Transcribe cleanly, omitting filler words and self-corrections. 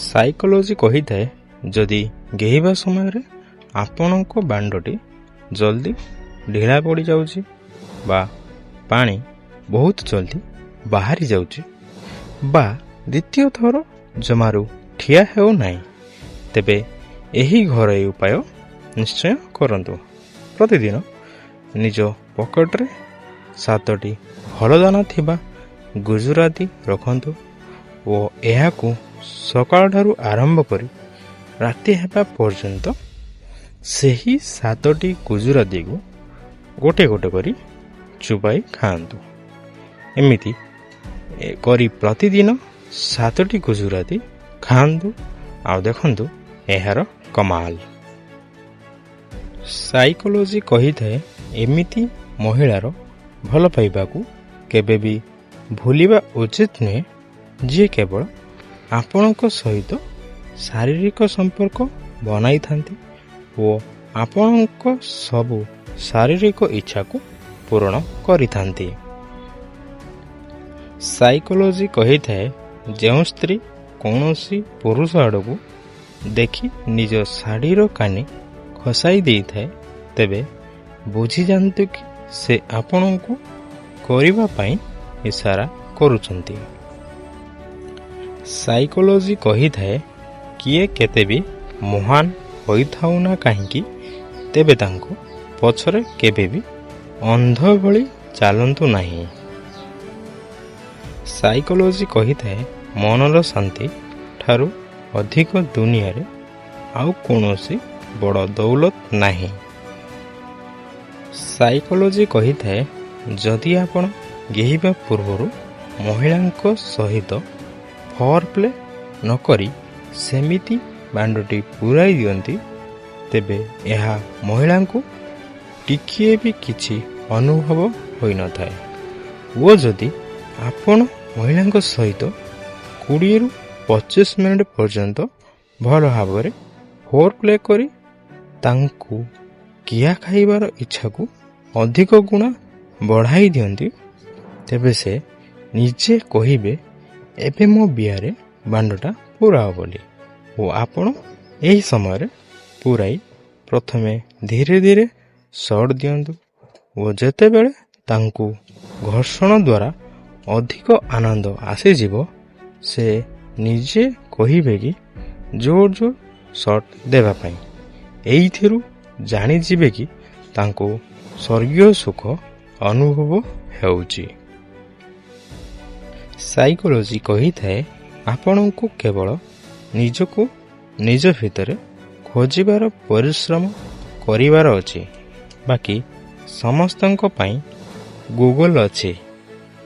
Psychology କହିଥାଏ ଯଦି ଗେହିବା ସମୟରେ ଆପଣଙ୍କ ବାଣ୍ଡଟି ଜଲ୍ଦି ଢିଳା ପଡ଼ିଯାଉଛି ବା ପାଣି ବହୁତ ଜଲ୍ଦି ବାହାରି ଯାଉଛି ବା ଦ୍ୱିତୀୟ ଥର ଜମାରୁ ଠିଆ ହେଉନାହିଁ, ତେବେ ଏହି ଘରୋଇ ଉପାୟ ନିଶ୍ଚୟ କରନ୍ତୁ। ପ୍ରତିଦିନ ନିଜ ପକେଟରେ 7ଟି ହଳଦାନା ଥିବା ଗୁଜୁରାତି ରଖନ୍ତୁ ଓ ଏହାକୁ ସକାଳଠାରୁ ଆରମ୍ଭ କରି ରାତି ହେବା ପର୍ଯ୍ୟନ୍ତ ସେହି 7ଟି ଗୁଜୁରାତିକୁ ଗୋଟେ ଗୋଟେ କରି ଚୋବାଇ ଖାଆନ୍ତୁ। ଏମିତି କରି ପ୍ରତିଦିନ 7ଟି ଗୁଜୁରାତି ଖାଆନ୍ତୁ ଆଉ ଦେଖନ୍ତୁ ଏହାର କମାଲ। ସାଇକୋଲୋଜି କହିଥାଏ ଏମିତି ମହିଳାର ଭଲ ପାଇବାକୁ କେବେ ବି ଭୁଲିବା ଉଚିତ ନୁହେଁ ଯିଏ କେବଳ ଆପଣଙ୍କ ସହିତ ଶାରୀରିକ ସମ୍ପର୍କ ବନାଇଥାନ୍ତି ଓ ଆପଣଙ୍କ ସବୁ ଶାରୀରିକ ଇଚ୍ଛାକୁ ପୂରଣ କରିଥାନ୍ତି। ସାଇକୋଲୋଜି କହିଥାଏ ଯେଉଁ ସ୍ତ୍ରୀ କୌଣସି ପୁରୁଷ ଆଡ଼କୁ ଦେଖି ନିଜ ଶାଢ଼ୀର କାନି ଖସାଇ ଦେଇଥାଏ ତେବେ ବୁଝିଯାଆନ୍ତୁ କି ସେ ଆପଣଙ୍କୁ କରିବା ପାଇଁ ଇସାରା କରୁଛନ୍ତି। ସାଇକୋଲୋଜି କହିଥାଏ କିଏ କେତେ ବି ମହାନ ହୋଇଥାଉ ନା କାହିଁକି ତେବେ ତାଙ୍କ ପଛରେ କେବେ ବି ଅନ୍ଧ ଭଳି ଚାଲନ୍ତୁ ନାହିଁ। ସାଇକୋଲୋଜି କହିଥାଏ ମନର ଶାନ୍ତି ଠାରୁ ଅଧିକ ଦୁନିଆରେ ଆଉ କୌଣସି ବଡ଼ ଦୌଲତ ନାହିଁ। ସାଇକୋଲୋଜି କହିଥାଏ ଯଦି ଆପଣ ଗେହିବା ପୂର୍ବରୁ ମହିଳାଙ୍କ ସହିତ ଫୋରପ୍ଲେ ନକରି ସେମିତି ବାଣ୍ଡଟି ପୁରାଇ ଦିଅନ୍ତି ତେବେ ଏହା ମହିଳାଙ୍କୁ ଟିକିଏ ବି କିଛି ଅନୁଭବ ହୋଇନଥାଏ ଓ ଯଦି ଆପଣ ମହିଳାଙ୍କ ସହିତ 20ରୁ 25 ମିନିଟ୍ ପର୍ଯ୍ୟନ୍ତ ଭଲ ଭାବରେ ଫୋରପ୍ଲେ କରି ତାଙ୍କୁ କିଆ ଖାଇବାର ଇଚ୍ଛାକୁ ଅଧିକ ଗୁଣ ବଢ଼ାଇ ଦିଅନ୍ତି ତେବେ ସେ ନିଜେ କହିବେ ଏବେ ମୋ ବିଆରେ ବାଣ୍ଡଟା ପୁରାଅ ବୋଲି ଓ ଆପଣ ଏହି ସମୟରେ ପୁରାଇ ପ୍ରଥମେ ଧୀରେ ଧୀରେ ସଟ୍ ଦିଅନ୍ତୁ ଓ ଯେତେବେଳେ ତାଙ୍କୁ ଘର୍ଷଣ ଦ୍ୱାରା ଅଧିକ ଆନନ୍ଦ ଆସିଯିବ ସେ ନିଜେ କହିବେ କି ଜୋର ଜୋର ସଟ୍ ଦେବା ପାଇଁ। ଏଇଥିରୁ ଜାଣିଯିବେ କି ତାଙ୍କୁ ସ୍ୱର୍ଗୀୟ ସୁଖ ଅନୁଭବ ହେଉଛି। ସାଇକୋଲୋଜି କହିଥାଏ ଆପଣଙ୍କୁ କେବଳ ନିଜକୁ ନିଜ ଭିତରେ ଖୋଜିବାର ପରିଶ୍ରମ କରିବାର ଅଛି, ବାକି ସମସ୍ତଙ୍କ ପାଇଁ ଗୁଗଲ ଅଛି।